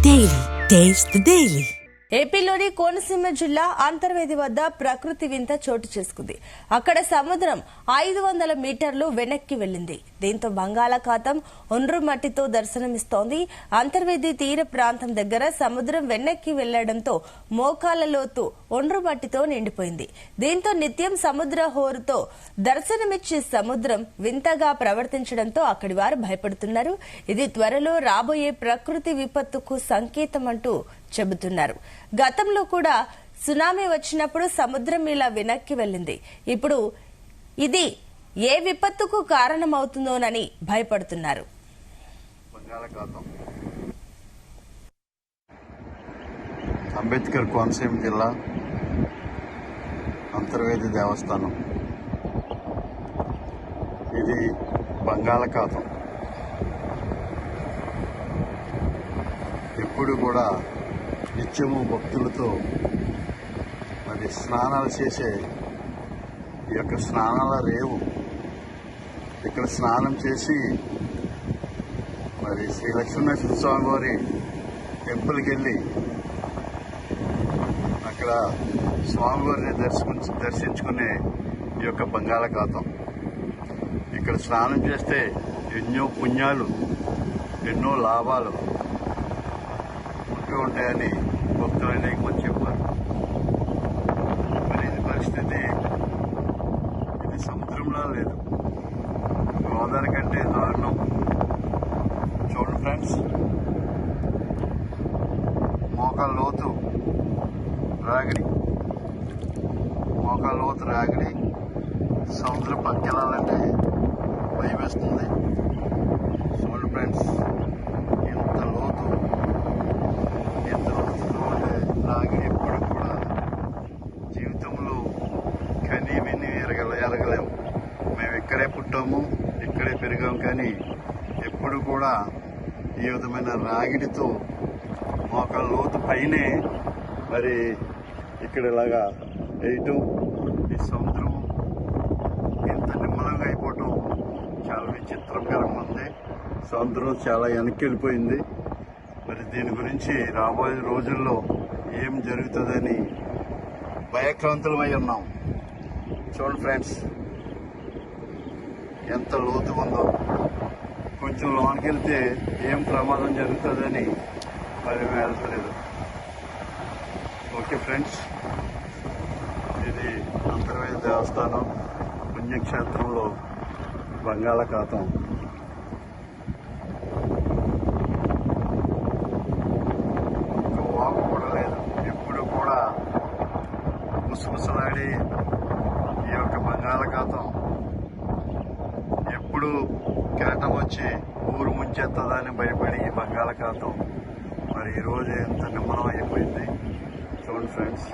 Daily. Taste the Daily. ఏపీలోని కోనసీమ జిల్లా అంతర్వేది వద్ద ప్రకృతి వింత చోటు చేసుకుంది. అక్కడ సముద్రం 500 మీటర్లు వెనక్కి వెళ్లింది. దీంతో బంగాళాఖాతం ఒండ్రు మట్టితో దర్శనమిస్తోంది. అంతర్వేది తీర ప్రాంతం దగ్గర సముద్రం వెనక్కి వెళ్లడంతో మోకాళ్ల లోతు ఒండ్రు మట్టితో నిండిపోయింది. దీంతో నిత్యం సముద్ర హోరుతో దర్శనమిచ్చే సముద్రం వింతగా ప్రవర్తించడంతో అక్కడి వారు భయపడుతున్నారు. ఇది త్వరలో రాబోయే ప్రకృతి విపత్తుకు సంకేతమంటూ చెబుతున్నారు. గతంలో కూడా సునామీ వచ్చినప్పుడు సముద్రం ఇలా వెనక్కి వెళ్ళింది. ఇప్పుడు ఇది ఏ విపత్తుకు కారణమవుతుందోనని భయపడుతున్నారు. అంబేద్కర్ కోనసీమ జిల్లా అంతర్వేది దేవస్థానం. ఇది బంగాళాఖాతం. ఎప్పుడు కూడా నిత్యము భక్తులతో మరి స్నానాలు చేసే ఈ యొక్క స్నానాల రేవు ఇక్కడ స్నానం చేసి మరి శ్రీ లక్ష్మీనరసింహ స్వామి వారి టెంపుల్కి వెళ్ళి అక్కడ స్వామివారిని దర్శించుకునే ఈ యొక్క బంగాళాఖాతం. ఇక్కడ స్నానం చేస్తే ఎన్నో పుణ్యాలు, ఎన్నో లాభాలు ఉంటాయని భక్తులు అనేక మంది చెప్పారు. మరి ఇది పరిస్థితి ఇది సముద్రంలో లేదు, గోదావరి కంటే దారుణం. చూడండి ఫ్రెండ్స్, మోకాళ్ళ లోతు రాగిడి, మోకాళ్ళ లోతు రాగిడి. సముద్రం పక్కెళ్ళాలంటే భయం వేస్తుంది. చూడండి ఫ్రెండ్స్, ఎంత లోతు రాగిడి. ఎప్పుడు కూడా జీవితంలో కని విని ఎరగలేము. మేము ఇక్కడే పుట్టాము, ఇక్కడే పెరిగాము, కానీ ఎప్పుడు కూడా ఈ విధమైన రాగిడితో మోకాళ్ళ లోతు పైనే మరి ఇక్కడ ఇలాగా వేయటం, ఈ సముద్రం ఇంత నిమ్మలంగా అయిపోవటం చాలా విచిత్రకరంగా ఉంది. సముద్రం చాలా వెనక్కి వెళ్ళిపోయింది. మరి దీని గురించి రాబోయే రోజుల్లో ఏం జరుగుతుందని భయక్రాంతులమై ఉన్నాం. చూడండి ఫ్రెండ్స్, ఎంత లోతుగా ఉందో. కొంచెం లోనికి వెళ్తే ఏం ప్రమాదం జరుగుతుందని మరి వెళ్తలేదు. ఓకే ఫ్రెండ్స్, ఇది అంతర్వేది దేవస్థానం పుణ్యక్షేత్రంలో బంగాళాఖాతం. ఎప్పుడు కూడా ముసుముసలాడి ఈ యొక్క బంగాళాఖాతం ఎప్పుడు కేటం వచ్చి ఊరు ముంచెత్తదని భయపడి ఈ బంగాళాఖాతం మరి ఈరోజు ఎంత నిమ్మలం అయిపోయింది. చూడండి ఫ్రెండ్స్.